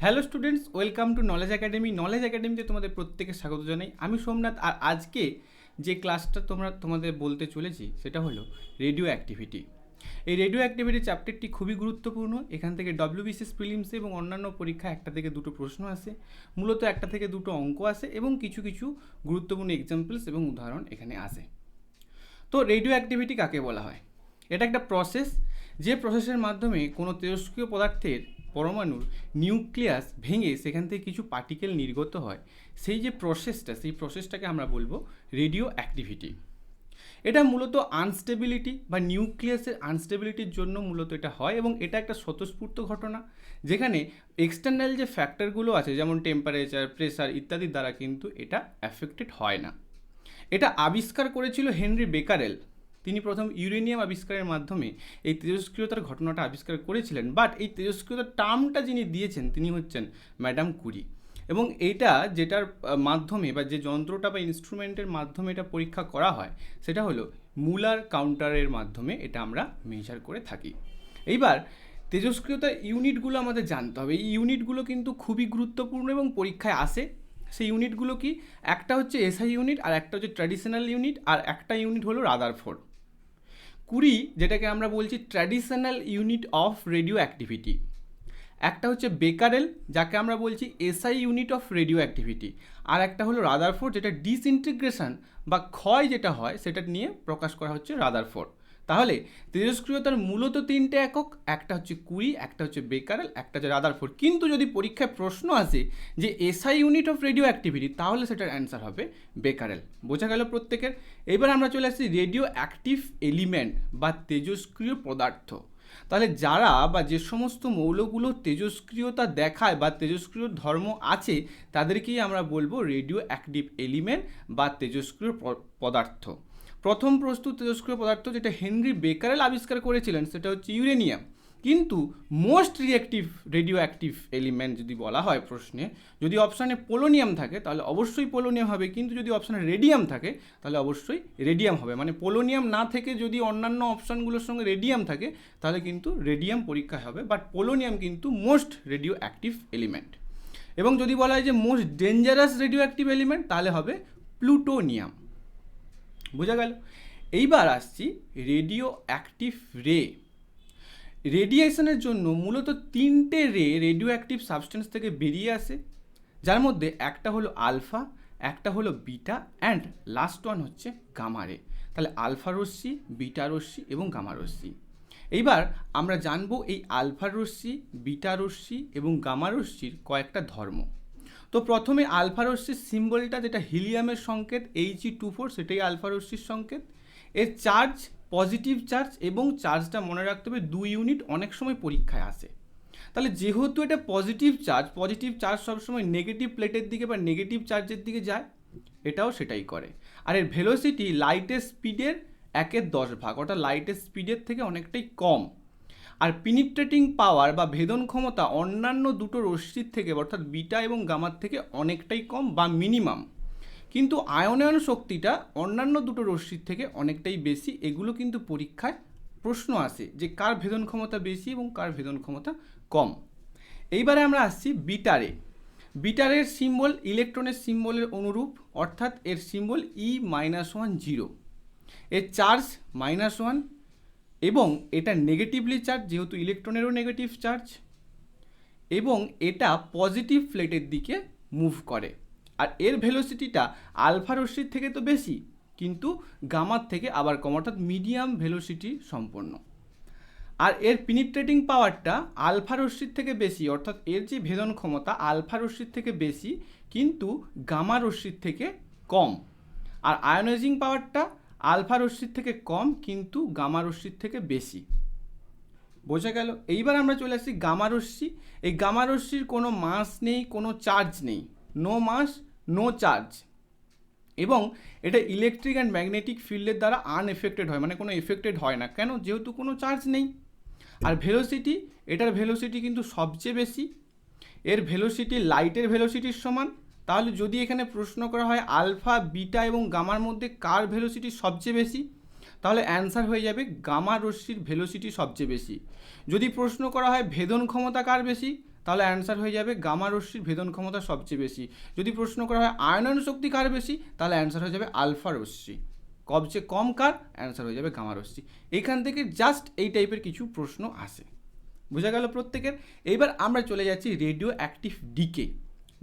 Hello students, welcome to knowledge academy. Knowledge একাডেমিতে তোমাদের প্রত্যেকে স্বাগত জানাই। আমি সোমনাথ। আর আজকে যে ক্লাসটা তোমাদের বলতে চলেছি সেটা হলো রেডিও অ্যাক্টিভিটি। এই রেডিও অ্যাক্টিভিটি চ্যাপ্টারটি খুবই গুরুত্বপূর্ণ। এখান থেকে ডব্লিউবিসিএস প্রিলিমসে এবং অন্যান্য পরীক্ষা একটা থেকে দুটো প্রশ্ন আসে, মূলত একটা থেকে দুটো অঙ্ক আসে এবং কিছু কিছু গুরুত্বপূর্ণ এক্সাম্পলস এবং উদাহরণ এখানে আসে। তো রেডিও অ্যাক্টিভিটি কাকে বলা হয়? এটা একটা প্রসেস, যে প্রসেসের মাধ্যমে কোনো তেজস্ক্রিয় পদার্থের পরমাণুর নিউক্লিয়াস ভেঙে সেখান থেকে কিছু পার্টিকেল নির্গত হয়। সেই প্রসেসটাকে আমরা বলবো রেডিও অ্যাক্টিভিটি। এটা মূলত আনস্টেবিলিটি বা নিউক্লিয়াসের আনস্টেবিলিটির জন্য মূলত এটা হয় এবং এটা একটা স্বতঃস্ফূর্ত ঘটনা, যেখানে এক্সটার্নাল যে ফ্যাক্টরগুলো আছে যেমন টেম্পারেচার, প্রেসার ইত্যাদির দ্বারা কিন্তু এটা অ্যাফেক্টেড হয় না। এটা আবিষ্কার করেছিল হেনরি বেকারেল। তিনি প্রথম ইউরেনিয়াম আবিষ্কারের মাধ্যমে এই তেজস্ক্রিয়তার ঘটনাটা আবিষ্কার করেছিলেন, বাট এই তেজস্ক্রিয়তার টার্মটা যিনি দিয়েছেন তিনি হচ্ছেন ম্যাডাম কুরি। এবং এইটা যেটার মাধ্যমে বা যে যন্ত্রটা বা ইনস্ট্রুমেন্টের মাধ্যমে এটা পরীক্ষা করা হয় সেটা হলো মুলার কাউন্টারের মাধ্যমে এটা আমরা মেজার করে থাকি। এইবার তেজস্ক্রিয়তার ইউনিটগুলো আমাদের জানতে হবে। এই ইউনিটগুলো কিন্তু খুবই গুরুত্বপূর্ণ এবং পরীক্ষায় আসে। সেই ইউনিটগুলো কি? একটা হচ্ছে এসআই ইউনিট, আর একটা হচ্ছে ট্র্যাডিশনাল ইউনিট, আর একটা ইউনিট হলো রাদারফোর্ড। কুড়ি যেটাকে আমরা বলছি traditional unit of radioactivity, একটা হচ্ছে বেকারেল যাকে আমরা বলছি SI unit of radioactivity, আর একটা হলো রাদারফোর্ড যেটা ডিসইন্টিগ্রেশন বা ক্ষয় যেটা হয় সেটা নিয়ে প্রকাশ করা হচ্ছে রাদারফোর্ড। তাহলে তেজস্ক্রিয়তার মূলত তিনটে একক, একটা হচ্ছে কুরি, একটা হচ্ছে বেকারেল, একটা হচ্ছে রাদারফোর্ড। কিন্তু যদি পরীক্ষায় প্রশ্ন আসে যে SI unit of radio activity, তাহলে সেটার অ্যান্সার হবে বেকারেল। বোঝা গেল প্রত্যেকের? এবার আমরা চলে আসছি রেডিও অ্যাক্টিভ এলিমেন্ট বা তেজস্ক্রিয় পদার্থ। তাহলে যারা বা যে সমস্ত মৌলগুলো তেজস্ক্রিয়তা দেখায় বা তেজস্ক্রিয় ধর্ম আছে তাদেরকেই আমরা বলবো রেডিও অ্যাক্টিভ এলিমেন্ট বা তেজস্ক্রিয় পদার্থ। প্রথম প্রস্তুত তেজস্ক্রিয় পদার্থ যেটা হেনরি বেকারেল আবিষ্কার করেছিলেন সেটা হচ্ছে ইউরেনিয়াম। কিন্তু most reactive radio active element যদি বলা হয় প্রশ্নে, যদি অপশানে পোলোনিয়াম থাকে তাহলে অবশ্যই পোলোনিয়াম হবে, কিন্তু যদি অপশানে রেডিয়াম থাকে তাহলে অবশ্যই রেডিয়াম হবে। মানে পোলোনিয়াম না থেকে যদি অন্যান্য অপশানগুলোর সঙ্গে রেডিয়াম থাকে তাহলে কিন্তু রেডিয়াম পরীক্ষায় হবে, বাট পোলোনিয়াম কিন্তু মোস্ট রেডিও অ্যাক্টিভ এলিমেন্ট। এবং যদি বলা হয় যে most dangerous radio active element তাহলে হবে প্লুটোনিয়াম। বোঝা গেল? এইবার আসছি রেডিও অ্যাক্টিভ রে। রেডিয়েশনের জন্য মূলত তিনটে রেডিও অ্যাক্টিভ সাবস্টেন্স থেকে বেরিয়ে আসে, যার মধ্যে একটা হলো আলফা, একটা হলো বিটা, অ্যান্ড লাস্ট ওয়ান হচ্ছে গামা রে। তাহলে আলফা রশ্মি, বিটা রশ্মি এবং গামা রশ্মি। এইবার আমরা জানবো এই আলফা রশ্মি, বিটা রশ্মি এবং গামা রশ্মির কয়েকটা ধর্ম। তো প্রথমে আলফা রশ্মির সিম্বলটা যেটা হিলিয়ামের সংকেত He2 4, সেটাই আলফা রশ্মির সংকেত। এর চার্জ পজিটিভ চার্জ এবং চার্জটা মনে রাখতে হবে 2 ইউনিট, অনেক সময় পরীক্ষায় আসে। তাহলে যেহেতু এটা পজিটিভ চার্জ সবসময় নেগেটিভ প্লেটের দিকে বা নেগেটিভ চার্জের দিকে যায়, এটাও সেটাই করে। আর এর ভেলোসিটি লাইটের স্পিডের 1/10 ভাগ, অর্থাৎ লাইটের স্পিডের থেকে অনেকটাই কম। আর পিনিট্রেটিং পাওয়ার বা ভেদন ক্ষমতা অন্যান্য দুটো রশ্মির থেকে অর্থাৎ বিটা এবং গামার থেকে অনেকটাই কম বা মিনিমাম। কিন্তু আয়নায়ন শক্তিটা অন্যান্য দুটো রশ্মির থেকে অনেকটাই বেশি। এগুলো কিন্তু পরীক্ষায় প্রশ্ন আসে যে কার ভেদন ক্ষমতা বেশি এবং কার ভেদন ক্ষমতা কম। এইবারে আমরা আসছি বিটারে। বিটারের সিম্বল ইলেকট্রনের সিম্বলের অনুরূপ, অর্থাৎ এর সিম্বল E-10। এর চার্জ -1 এবং এটা নেগেটিভলি চার্জ, যেহেতু ইলেকট্রনেরও নেগেটিভ চার্জ, এবং এটা পজিটিভ প্লেটের দিকে মুভ করে। আর এর ভেলোসিটিটা আলফা রশ্মির থেকে তো বেশি, কিন্তু গামার থেকে আবার কম, অর্থাৎ মিডিয়াম ভেলোসিটি সম্পন্ন। আর এর পিনিট্রেটিং পাওয়ারটা আলফা রশ্মির থেকে বেশি, অর্থাৎ এর যে ভেদন ক্ষমতা আলফা রশ্মির থেকে বেশি কিন্তু গামা রশ্মির থেকে কম। আর আয়োনাইজিং পাওয়ারটা আলফা রশ্মির থেকে কম কিন্তু গামা রশ্মির থেকে বেশি। বোঝা গেল? এইবার আমরা চলে আসছি গামা রশ্মি। এই গামা রশ্মির কোনো মাস নেই, কোনো চার্জ নেই, নো মাস নো চার্জ, এবং এটা ইলেকট্রিক অ্যান্ড ম্যাগনেটিক ফিল্ডের দ্বারা আনএফেক্টেড হয়, মানে কোনো এফেক্টেড হয় না। কেন? যেহেতু কোনো চার্জ নেই। আর ভেলোসিটি, এটার ভেলোসিটি কিন্তু সবচেয়ে বেশি। এর ভেলোসিটি লাইটের ভেলোসিটির সমান। তাহলে যদি এখানে প্রশ্ন করা হয় আলফা, বিটা এবং গামার মধ্যে কার ভেলোসিটি সবচেয়ে বেশি, তাহলে অ্যান্সার হয়ে যাবে গামা রশ্মির ভেলোসিটি সবচেয়ে বেশি। যদি প্রশ্ন করা হয় ভেদন ক্ষমতা কার বেশি, তাহলে অ্যান্সার হয়ে যাবে গামা রশ্মির ভেদন ক্ষমতা সবচেয়ে বেশি। যদি প্রশ্ন করা হয় আয়নন শক্তি কার বেশি, তাহলে অ্যান্সার হয়ে যাবে আলফা রশ্মি। সবচেয়ে কম কার, অ্যান্সার হয়ে যাবে গামা রশ্মি। এখান থেকে জাস্ট এই টাইপের কিছু প্রশ্ন আসে, বোঝা গেল প্রত্যেকের। এইবার আমরা চলে যাচ্ছি রেডিও অ্যাক্টিভ ডিকে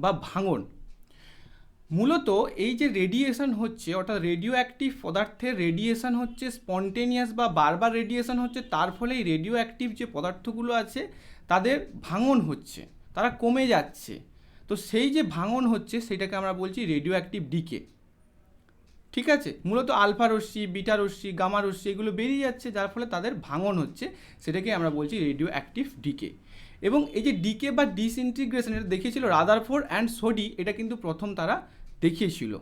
বা ভাঙন। মূলত এই যে রেডিয়েশন হচ্ছে, অর্থাৎ রেডিও অ্যাক্টিভ পদার্থের রেডিয়েশন হচ্ছে স্পন্টেনিয়াস বা বারবার রেডিয়েশন হচ্ছে, তার ফলে এই রেডিও অ্যাক্টিভ যে পদার্থগুলো আছে তাদের ভাঙন হচ্ছে, তারা কমে যাচ্ছে। তো সেই যে ভাঙন হচ্ছে সেটাকে আমরা বলছি রেডিও অ্যাক্টিভ ডিকে। ঠিক আছে, মূলত আলফা রশ্মি, বিটা রশ্মি, গামা রশ্মি এগুলো বেরিয়ে যাচ্ছে, যার ফলে তাদের ভাঙন হচ্ছে, সেটাকে আমরা বলছি রেডিও অ্যাক্টিভ ডিকে। এবং এই যে ডিকে বা ডিসইন্টিগ্রেশন এটা দেখিয়েছিল রাদারফোর্ড অ্যান্ড সোডি, এটা কিন্তু প্রথম তারা দেখিয়েছিল।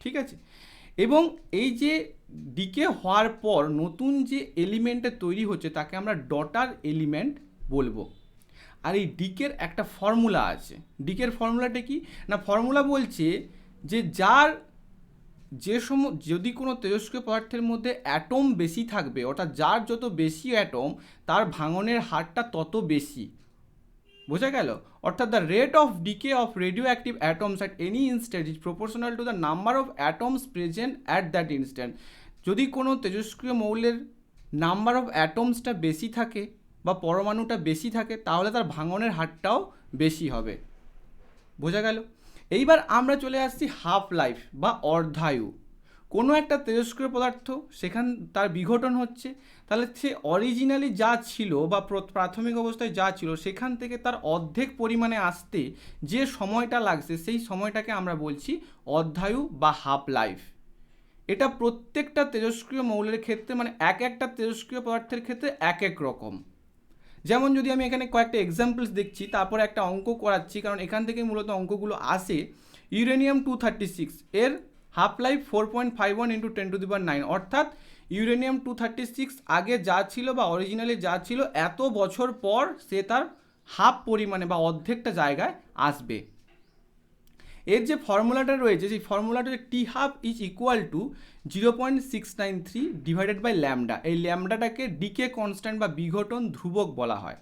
ঠিক আছে, এবং এই যে ডিকে হওয়ার পর নতুন যে এলিমেন্টটা তৈরি হচ্ছে তাকে আমরা ডটার এলিমেন্ট বলবো। আর এই ডিকের একটা ফর্মুলা আছে। ডিকের ফর্মুলাটা কি না, ফর্মুলা বলছে যে যদি কোনো তেজস্ক্রিয় পদার্থের মধ্যে অ্যাটম বেশি থাকবে, অর্থাৎ যার যত বেশি অ্যাটম তার ভাঙনের হারটা তত বেশি। বোঝা গেল? অর্থাৎ the rate of decay of radioactive atoms at any instant is proportional to the number of atoms present at that instant. যদি কোনো তেজস্ক্রিয় মৌলের নাম্বার অফ অ্যাটমসটা বেশি থাকে বা পরমাণুটা বেশি থাকে, তাহলে তার ভাঙনের হারটাও বেশি হবে। বোঝা গেল? এইবার আমরা চলে আসছি হাফ লাইফ বা অর্ধায়ু। কোনো একটা তেজস্ক্রিয় পদার্থ সেখান তার বিঘটন হচ্ছে, তাহলে সে অরিজিনালি যা ছিল বা প্রাথমিক অবস্থায় যা ছিল সেখান থেকে তার অর্ধেক পরিমাণে আসতে যে সময়টা লাগছে সেই সময়টাকে আমরা বলছি অর্ধায়ু বা হাফ লাইফ। এটা প্রত্যেকটা তেজস্ক্রিয় মৌলের ক্ষেত্রে, মানে এক একটা তেজস্ক্রিয় পদার্থের ক্ষেত্রে এক এক রকম। যেমন যদি আমি এখানে কয়েকটা এক্সাম্পলস দেখছি, তারপরে একটা অঙ্ক করাচ্ছি, কারণ এখান থেকে মূলত অঙ্কগুলো আসে। ইউরেনিয়াম 236 এর হাফ লাইফ 4.51 × 10⁹, অর্থাৎ ইউরেনিয়াম 236 আগে যা ছিল বা অরিজিনালি যা ছিল এত বছর পর সে তার হাফ পরিমাণে বা অর্ধেকটা জায়গায় আসবে। এর যে ফর্মুলাটা রয়েছে সেই ফর্মুলাটা t half is equal to 0.693 divided by lambda. এই ল্যামডাটাকে ডিকে কনস্ট্যান্ট বা বিঘটন ধ্রুবক বলা হয়।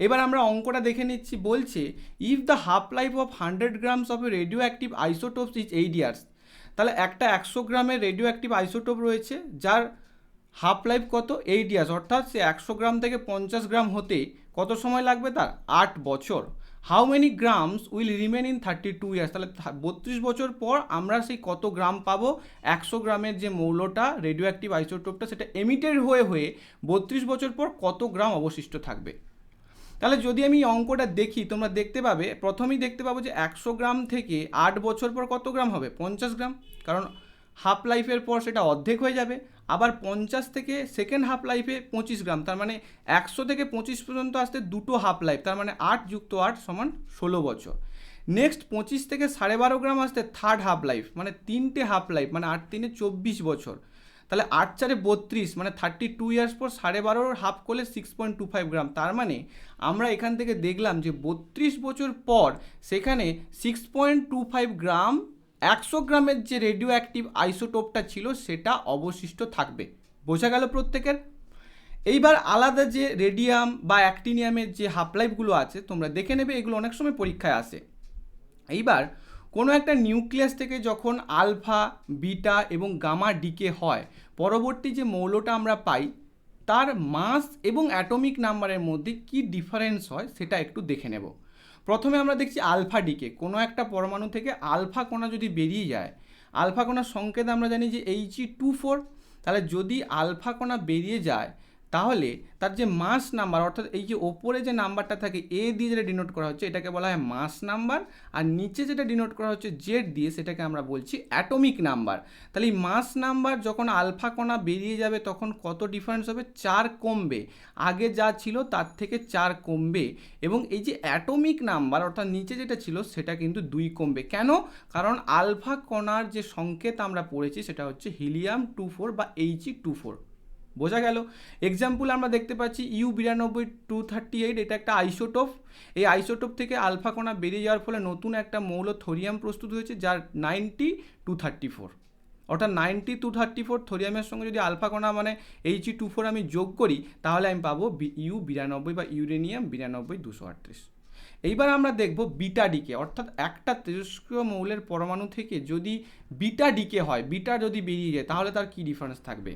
এবার আমরা অঙ্কটা দেখে নিচ্ছি। বলছে if the half life of 100 grams of a radioactive isotopes is 8 years. তাহলে একটা 100 গ্রামের রেডিও অ্যাক্টিভ আইসোটোপ রয়েছে যার হাফ লাইফ কত, 8 ইয়ার্স, অর্থাৎ সে 100 গ্রাম থেকে 50 গ্রাম হতে কত সময় লাগবে, তার 8 বছর। How many grams will remain in 32 years. তাহলে 32 বছর পর আমরা সেই কত গ্রাম পাবো, 100 গ্রামের যে মৌলটা রেডিও অ্যাক্টিভ আইসোটোপটা সেটা এমিটেড হয়ে 32 বছর পর কত গ্রাম অবশিষ্ট থাকবে। তাহলে যদি আমি অঙ্কটা দেখি, তোমরা দেখতে পাবে, প্রথমেই দেখতে পাবো যে 100 গ্রাম থেকে 8 বছর পর কত গ্রাম হবে, 50 গ্রাম, কারণ হাফ লাইফের পর সেটা অর্ধেক হয়ে যাবে। আবার 50 থেকে সেকেন্ড হাফ লাইফে 25 গ্রাম, তার মানে 100 থেকে 25 পর্যন্ত আসতে দুটো হাফ লাইফ, তার মানে 8 + 8 = 16 বছর। নেক্সট 25 থেকে 12.5 গ্রাম আসতে থার্ড হাফ লাইফ, মানে 3টে হাফ লাইফ, মানে 8 × 3 = 24 বছর। তাহলে 8 × 4 = 32, মানে 32 ইয়ার্স পর 12.5 হাফ করলে 6.25 গ্রাম। তার মানে আমরা এখান থেকে দেখলাম যে 32 বছর পর সেখানে 6.25 গ্রাম 100 গ্রামের যে রেডিও অ্যাক্টিভ আইসোটোপটা ছিল সেটা অবশিষ্ট থাকবে। বোঝা গেল প্রত্যেকের? এইবার আলাদা যে রেডিয়াম বা অ্যাক্টিনিয়ামের যে হাফ লাইফগুলো আছে তোমরা দেখে নেবে, এগুলো অনেক সময় পরীক্ষায় আসে। এইবার কোনো একটা নিউক্লিয়াস থেকে যখন আলফা, বিটা এবং গামা ডিকে হয়, পরবর্তী যে মৌলটা আমরা পাই তার মাস এবং অ্যাটমিক নাম্বারের মধ্যে কি ডিফারেন্স হয় সেটা একটু দেখে নেব। প্রথমে আমরা দেখছি আলফা ডিকে। কোনো একটা পরমাণু থেকে আলফা কণা যদি বেরিয়ে যায়, আলফা কণার সংকেত আমরা জানি যে He2+4। তাহলে যদি আলফা কণা বেরিয়ে যায় তাহলে তার যে মাস নাম্বার, অর্থাৎ এই যে ওপরে যে নাম্বারটা থাকে এ দিয়ে যেটা ডিনোট করা হচ্ছে এটাকে বলা হয় মাস নাম্বার, আর নিচে যেটা ডিনোট করা হচ্ছে জেড দিয়ে সেটাকে আমরা বলছি অ্যাটমিক নাম্বার। তাহলে এই মাস নাম্বার যখন আলফা কণা বেরিয়ে যাবে তখন কত ডিফারেন্স হবে, 4 কমবে, আগে যা ছিল তার থেকে 4 কমবে। এবং এই যে অ্যাটমিক নাম্বার অর্থাৎ নিচে যেটা ছিল সেটা কিন্তু 2 কমবে। কেন? কারণ আলফা কণার যে সংকেত আমরা পড়েছি সেটা হচ্ছে He2+4 বা He2+4। বোঝা গেল? এক্সাম্পল আমরা দেখতে পাচ্ছি U9238, এটা একটা আইসোটোপ। এই আইসোটোপ থেকে আলফা কণা বেরিয়ে যাওয়ার ফলে নতুন একটা মৌল থোরিয়াম প্রস্তুত হয়েছে যার 90 234। অর্থাৎ 90-234 থোরিয়ামের সঙ্গে যদি আলফা কণা মানে He2 4 আমি যোগ করি তাহলে আমি পাবো U92 বা ইউরেনিয়াম 92-238। এইবার আমরা দেখব বিটা ডিকে, অর্থাৎ একটা তেজস্ক্রিয় মৌলের পরমাণু থেকে যদি বিটা ডিকে হয়, বিটা যদি বেরিয়ে যায় তাহলে তার কী ডিফারেন্স থাকবে।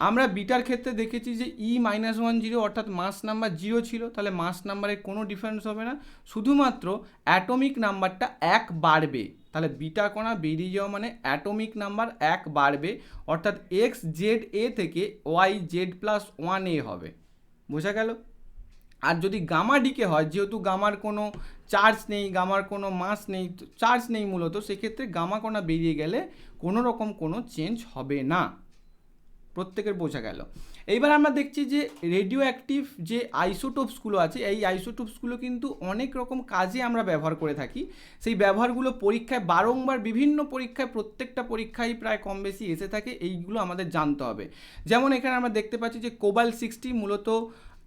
আমরা বিটার ক্ষেত্রে দেখেছি যে E-10 অর্থাৎ মাস নাম্বার 0 ছিল, তাহলে মাস নাম্বারের কোনো ডিফারেন্স হবে না, শুধুমাত্র অ্যাটমিক নাম্বারটা 1 বাড়বে। তাহলে বিটা কণা বেরিয়ে যাওয়া মানে অ্যাটমিক নাম্বার 1 বাড়বে, অর্থাৎ XZA থেকে YZ+1A হবে। বোঝা গেল? আর যদি গামা ডিকে হয়, যেহেতু গামার কোনো চার্জ নেই, গামার কোনো মাস নেই, চার্জ নেই মূলত, সেক্ষেত্রে গামা কণা বেরিয়ে গেলে কোনো রকম কোনো চেঞ্জ হবে না। প্রত্যেকের বোঝা গেল। এইবার আমরা দেখছি যে রেডিও অ্যাক্টিভ যে আইসোটোপসগুলো আছে, এই আইসোটোপসগুলো কিন্তু অনেক রকম কাজে আমরা ব্যবহার করে থাকি। সেই ব্যবহারগুলো পরীক্ষায় বারংবার বিভিন্ন পরীক্ষায় প্রত্যেকটা পরীক্ষায় প্রায় কম বেশি এসে থাকে, এইগুলো আমাদের জানতে হবে। যেমন এখানে আমরা দেখতে পাচ্ছি যে কোবাল্ট-60 মূলত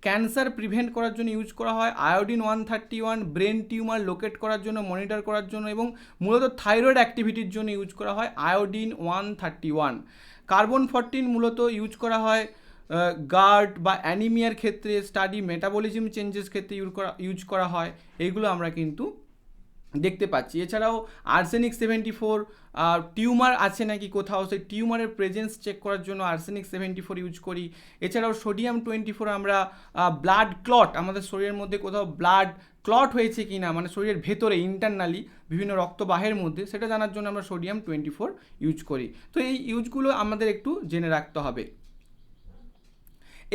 ক্যান্সার প্রিভেন্ট করার জন্য ইউজ করা হয়, আয়োডিন-131 ব্রেন টিউমার লোকেট করার জন্য, মনিটর করার জন্য, এবং মূলত থাইরয়েড অ্যাক্টিভিটির জন্য ইউজ করা হয় আয়োডিন-131। কার্বন-14 মূলত ইউজ করা হয় গার্ড বা অ্যানিমিয়ার ক্ষেত্রে, স্টাডি মেটাবলিজম চেঞ্জেস ক্ষেত্রে ইউজ করা হয়। এইগুলো আমরা কিন্তু দেখতে পাচ্ছি। এছাড়াও আর্সেনিক-74 টিউমার আছে নাকি কোথাও, সেই টিউমারের প্রেজেন্স চেক করার জন্য আর্সেনিক-74 ইউজ করি। এছাড়াও সোডিয়াম-24 আমরা ব্লাড ক্লট, আমাদের শরীরের মধ্যে কোথাও ব্লাড ক্লট হয়েছে কি না, মানে শরীরের ভেতরে ইন্টারনালি বিভিন্ন রক্তবাহের মধ্যে, সেটা জানার জন্য আমরা সোডিয়াম-24 ইউজ করি। তো এই ইউজগুলো আমাদের একটু জেনে রাখতে হবে।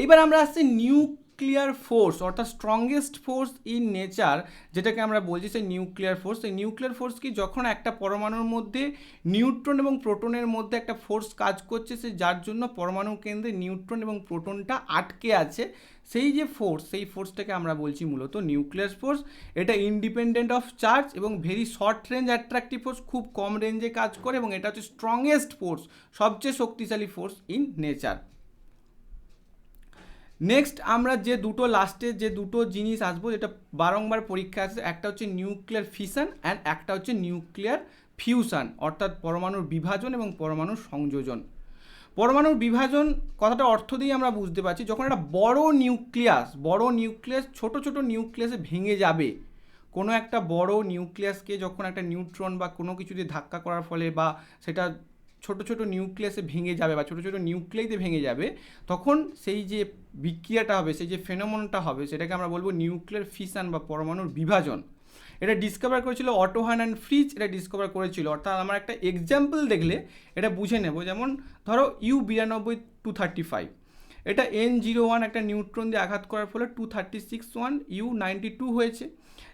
এইবার আমরা আসছি নিউক্লিয়ার ফোর্স, অর্থাৎ স্ট্রংগেস্ট ফোর্স ইন নেচার, যেটাকে আমরা বলছি সেই নিউক্লিয়ার ফোর্স। এই নিউক্লিয়ার ফোর্স কি, যখন একটা পরমাণুর মধ্যে নিউট্রন এবং প্রোটনের মধ্যে একটা ফোর্স কাজ করছে, সে যার জন্য পরমাণু কেন্দ্রে নিউট্রন এবং প্রোটনটা আটকে আছে, সেই যে ফোর্স, সেই ফোর্সটাকে আমরা বলছি মূলত নিউক্লিয়ার ফোর্স। এটা ইন্ডিপেন্ডেন্ট অফ চার্জ এবং very short range attractive force, খুব কম রেঞ্জে কাজ করে, এবং এটা হচ্ছে স্ট্রংগেস্ট ফোর্স, সবচেয়ে শক্তিশালী ফোর্স ইন নেচার। নেক্সট আমরা যে দুটো লাস্টে যে দুটো জিনিস আসবো, যেটা বারংবার পরীক্ষা আসে, একটা হচ্ছে নিউক্লিয়ার ফিশন অ্যান্ড একটা হচ্ছে নিউক্লিয়ার ফিউশন, অর্থাৎ পরমাণুর বিভাজন এবং পরমাণুর সংযোজন। পরমাণুর বিভাজন কথাটা অর্থ দিয়ে আমরা বুঝতে পারছি, যখন একটা বড় নিউক্লিয়াস ছোট ছোট নিউক্লিয়াসে ভেঙে যাবে। কোনো একটা বড় নিউক্লিয়াসকে যখন একটা নিউট্রন বা কোনো কিছু দিয়ে ধাক্কা করার ফলে, বা সেটা ছোট ছোট নিউক্লিয়াসে ভেঙে যাবে বা ছোট ছোট নিউক্লিয়াইতে ভেঙে যাবে, তখন সেই যে বিক্রিয়াটা হবে, সেই যে ফেনোমেননটা হবে, সেটাকে আমরা বলবো নিউক্লিয়ার ফিশন বা পরমাণুর বিভাজন। এটা ডিসকভার করেছিল অটো হান অ্যান্ড ফ্রিজ, এটা ডিসকভার করেছিল। অর্থাৎ আমরা একটা এক্সাম্পল দেখলে এটা বুঝে নেব। যেমন ধরো U92-235, এটা N01 একটা নিউট্রন দিয়ে আঘাত করার ফলে 236 U92 হয়েছে,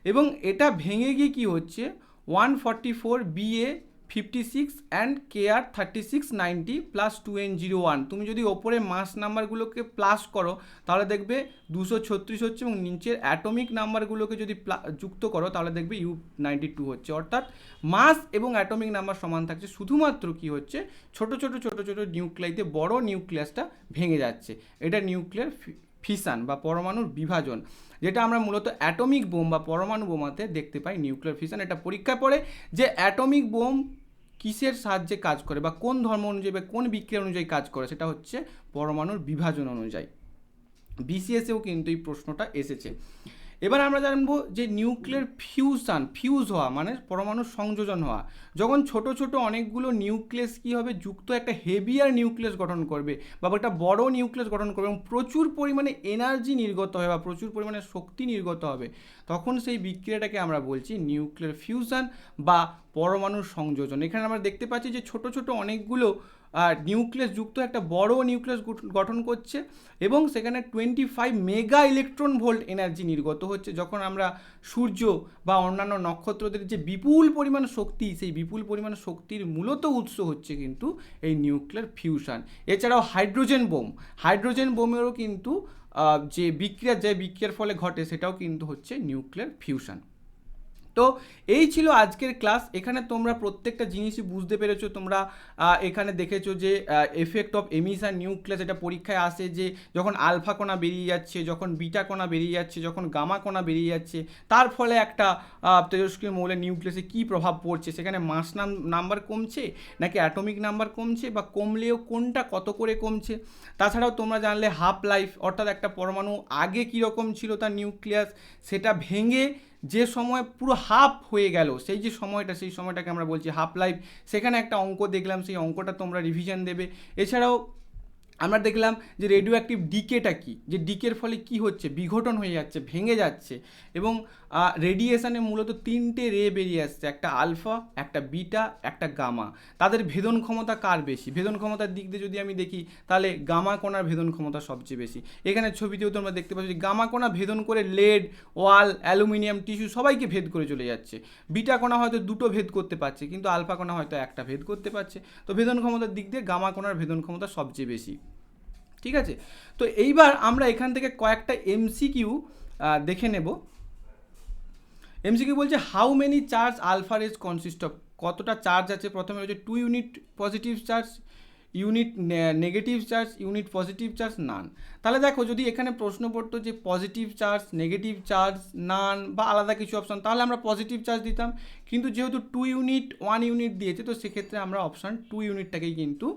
এবং এটা ভেঙে গিয়ে কী হচ্ছে 144 BA56 and KR3690 plus 2N01। তুমি যদি ওপরে মাস নাম্বারগুলোকে প্লাস করো তাহলে দেখবে 236 হচ্ছে, এবং নিচের অ্যাটমিক নাম্বারগুলোকে যদি যুক্ত করো তাহলে দেখবে U92 হচ্ছে। অর্থাৎ মাস এবং অ্যাটমিক নাম্বার সমান থাকছে, শুধুমাত্র কি হচ্ছে ছোট ছোট নিউক্লিয়াইতে বড় নিউক্লিয়াসটা ভেঙে যাচ্ছে। এটা নিউক্লিয়ার ফিশন বা পরমাণুর বিভাজন, যেটা আমরা মূলত অ্যাটমিক বোম বা পরমাণু বোমাতে দেখতে পাই। নিউক্লিয়ার ফিশন এটা পরীক্ষায় পড়ে যে অ্যাটমিক বোম কিসের সাহায্যে কাজ করে বা কোন ধর্ম অনুযায়ী বা কোন বিক্রিয়া অনুযায়ী কাজ করে, সেটা হচ্ছে পরমাণুর বিভাজন অনুযায়ী। বিসিএসেও কিন্তু এই প্রশ্নটা এসেছে। এবার আমরা জানবো যে নিউক্লিয়ার ফিউজ হওয়া মানে পরমাণুর সংযোজন হওয়া। যখন ছোট ছোট অনেকগুলো নিউক্লিয়াস কী হবে, যুক্ত একটা হেভিয়ার নিউক্লিয়াস গঠন করবে বা একটা বড় নিউক্লিয়াস গঠন করবে, এবং প্রচুর পরিমাণে এনার্জি নির্গত হবে বা প্রচুর পরিমাণে শক্তি নির্গত হবে, তখন সেই বিক্রিয়াটাকে আমরা বলছি নিউক্লিয়ার ফিউশন বা পরমাণুর সংযোজন। এখানে আমরা দেখতে পাচ্ছি যে ছোট ছোট অনেকগুলো নিউক্লিয়াস যুক্ত একটা বড় নিউক্লিয়াস গঠন করছে, এবং সেখানে 25 মেগা ইলেকট্রন ভোল্ট এনার্জি নির্গত হচ্ছে। যখন আমরা সূর্য বা অন্যান্য নক্ষত্রদের যে বিপুল পরিমাণ শক্তি, সেই বিপুল পরিমাণ শক্তির মূলত উৎস হচ্ছে কিন্তু এই নিউক্লিয়ার ফিউশন। এছাড়াও হাইড্রোজেন বোমেরও কিন্তু যে বিক্রিয়ার ফলে ঘটে, সেটাও কিন্তু হচ্ছে নিউক্লিয়ার ফিউশন। তো এই ছিল আজকের ক্লাস। এখানে তোমরা প্রত্যেকটা জিনিসই বুঝতে পেরেছো। তোমরা এখানে দেখেছো যে এফেক্ট অফ এমিশন নিউক্লিয়াস, এটা পরীক্ষায় আসে যে যখন আলফা কণা বেরিয়ে যাচ্ছে, যখন বিটা কণা বেরিয়ে যাচ্ছে, যখন গামা কণা বেরিয়ে যাচ্ছে, তার ফলে একটা তেজস্ক্রিয় মৌলের নিউক্লিয়াসে কী প্রভাব পড়ছে, সেখানে মাস নাম্বার কমছে নাকি অ্যাটমিক নাম্বার কমছে, বা কমলেও কোনটা কত করে কমছে। তাছাড়াও তোমরা জানলে হাফ লাইফ, অর্থাৎ একটা পরমাণু আগে কীরকম ছিল তার নিউক্লিয়াস, সেটা ভেঙে যে সময় পুরো হাফ হয়ে গেল, সেই যে সময়টা, সেই সময়টাকে আমরা বলছি হাফ লাইফ। সেখানে একটা অঙ্ক দেখলাম, সেই অঙ্কটা তোমরা রিভিশন দেবে। এছাড়াও আমরা দেখলাম যে রেডিও অ্যাক্টিভ ডিকেটা কী, যে ডিকের ফলে কি হচ্ছে, বিঘটন হয়ে যাচ্ছে, ভেঙে যাচ্ছে, এবং রেডিয়েশানে মূলত 3টে রে বেরিয়ে আসছে, একটা আলফা, একটা বিটা, একটা গামা। তাদের ভেদন ক্ষমতা কার বেশি? ভেদন ক্ষমতার দিক দিয়ে যদি আমি দেখি, তাহলে গামা কণার ভেদন ক্ষমতা সবচেয়ে বেশি। এখানে ছবিতেও তোমরা দেখতে পাচ্ছ যে গামা কণা ভেদন করে লেড, ওয়াল, অ্যালুমিনিয়াম, টিস্যু সবাইকে ভেদ করে চলে যাচ্ছে। বিটা কণা হয়তো 2টো ভেদ করতে পারছে, কিন্তু আলফা কণা হয়তো একটা ভেদ করতে পারছে। তো ভেদন ক্ষমতার দিক দিয়ে গামা কণার ভেদন ক্ষমতা সবচেয়ে বেশি। ঠিক আছে, তো এইবার আমরা এখান থেকে কয়েকটা এমসিকিউ দেখে নেব। এমসিকিউ বলছে how many charge alpha rays consist of, কতটা চার্জ আছে। প্রথমে হচ্ছে 2 unit positive charge, unit negative charge, unit positive charge, none. তাহলে দেখো, যদি এখানে প্রশ্ন পড়তো যে positive charge, negative charge, none বা আলাদা কিছু অপশান, তাহলে আমরা পজিটিভ চার্জ দিতাম। কিন্তু যেহেতু 2 ইউনিট 1 ইউনিট দিয়েছে, তো সেক্ষেত্রে আমরা অপশান 2 ইউনিটটাকেই কিন্তু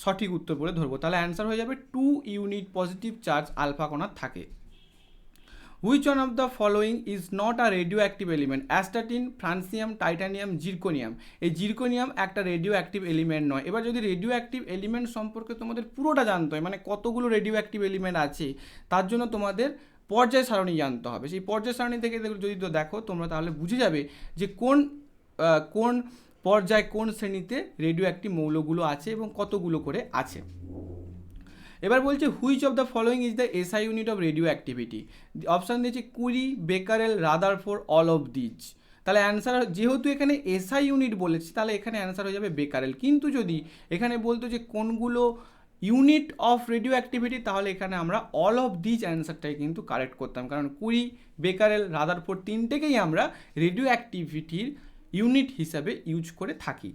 সঠিক উত্তর বলে ধরবো। তাহলে অ্যান্সার হয়ে যাবে 2 ইউনিট পজিটিভ চার্জ আলফা কণার থাকে। Which one of the following is not a radio active element? Astatine, francium, titanium, zirconium. এই জিরকোনিয়াম একটা রেডিও অ্যাক্টিভ এলিমেন্ট নয়। এবার যদি রেডিও অ্যাক্টিভ এলিমেন্ট সম্পর্কে তোমাদের পুরোটা জানতে হয়, মানে কতগুলো রেডিও অ্যাক্টিভ এলিমেন্ট আছে, তার জন্য তোমাদের পর্যায় সারণী জানতে হবে। সেই পর্যায় সারণী থেকে যদি দেখো তোমরা, তাহলে বুঝে যাবে যে কোন পর্যায়, কোন শ্রেণীতে রেডিও অ্যাক্টিভ মৌলগুলো আছে এবং কতগুলো করে আছে। এবার বলছে which of the following is the SI unit of radioactivity. Option দিয়েছে curie, becquerel, Rutherford, all of these. তাহলে অ্যান্সার, যেহেতু এখানে এসআই ইউনিট বলেছি, তাহলে এখানে অ্যান্সার হয়ে যাবে বেকারেল। কিন্তু যদি এখানে বলতো যে কোনগুলো ইউনিট অফ রেডিও অ্যাক্টিভিটি, তাহলে এখানে আমরা অল অফ দিজ অ্যান্সারটাই কিন্তু কারেক্ট করতাম, কারণ কুরি, বেকারেল, রাদারফোর্ড তিনটেকেই আমরা রেডিও অ্যাক্টিভিটির ইউনিট হিসাবে ইউজ করে থাকি।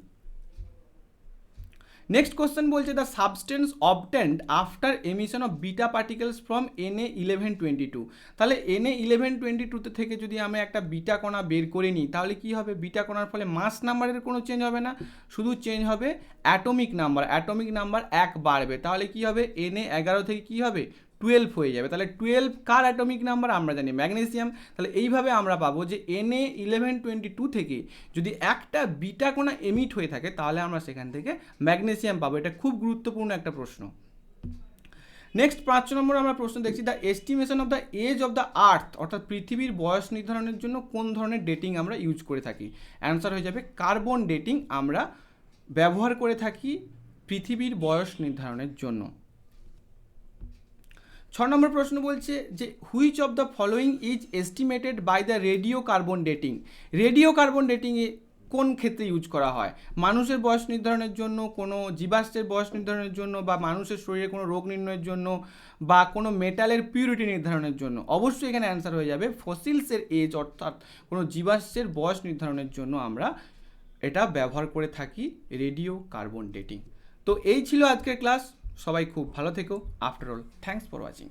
নেক্সট কোশ্চেন বলছে the substance obtained after emission of beta particles from Na1122। তাহলে Na1122 থেকে যদি আমি একটা বিটা কণা বের করে নিই, তাহলে কি হবে? বিটা কণার ফলে মাস নাম্বারের কোনো চেঞ্জ হবে না, শুধু চেঞ্জ হবে অ্যাটমিক নাম্বার। অ্যাটমিক নাম্বার 1 বাড়বে, তাহলে কি হবে? Na11 থেকে কি হবে? 12 হয়ে যাবে। তাহলে 12 কার অ্যাটমিক নাম্বার? আমরা জানি ম্যাগনেসিয়াম। তাহলে এইভাবে আমরা পাবো যে Na1122 থেকে যদি একটা বিটা কণা এমিট হয়ে থাকে, তাহলে আমরা সেখান থেকে ম্যাগনেসিয়াম পাবো। এটা খুব গুরুত্বপূর্ণ একটা প্রশ্ন। নেক্সট 5 নম্বর আমরা প্রশ্ন দেখছি the estimation of the age of the earth, অর্থাৎ পৃথিবীর বয়স নির্ধারণের জন্য কোন ধরনের ডেটিং আমরা ইউজ করে থাকি? অ্যান্সার হয়ে যাবে কার্বন ডেটিং আমরা ব্যবহার করে থাকি পৃথিবীর বয়স নির্ধারণের জন্য। 6 নম্বর প্রশ্ন বলছে যে which of the following is estimated by the radiocarbon dating. Radiocarbon ডেটিংয়ে কোন ক্ষেত্রে ইউজ করা হয়? মানুষের বয়স নির্ধারণের জন্য, কোনো জীবাশ্মের বয়স নির্ধারণের জন্য, বা মানুষের শরীরে কোনো রোগ নির্ণয়ের জন্য, বা কোনো মেটালের পিউরিটি নির্ধারণের জন্য? অবশ্যই এখানে অ্যান্সার হয়ে যাবে ফসিলসের এজ, অর্থাৎ কোনো জীবাশ্মের বয়স নির্ধারণের জন্য আমরা এটা ব্যবহার করে থাকি রেডিও কার্বন ডেটিং। তো এই ছিল আজকের ক্লাস। সবাই খুব ভালো থেকো। After all, thanks for watching.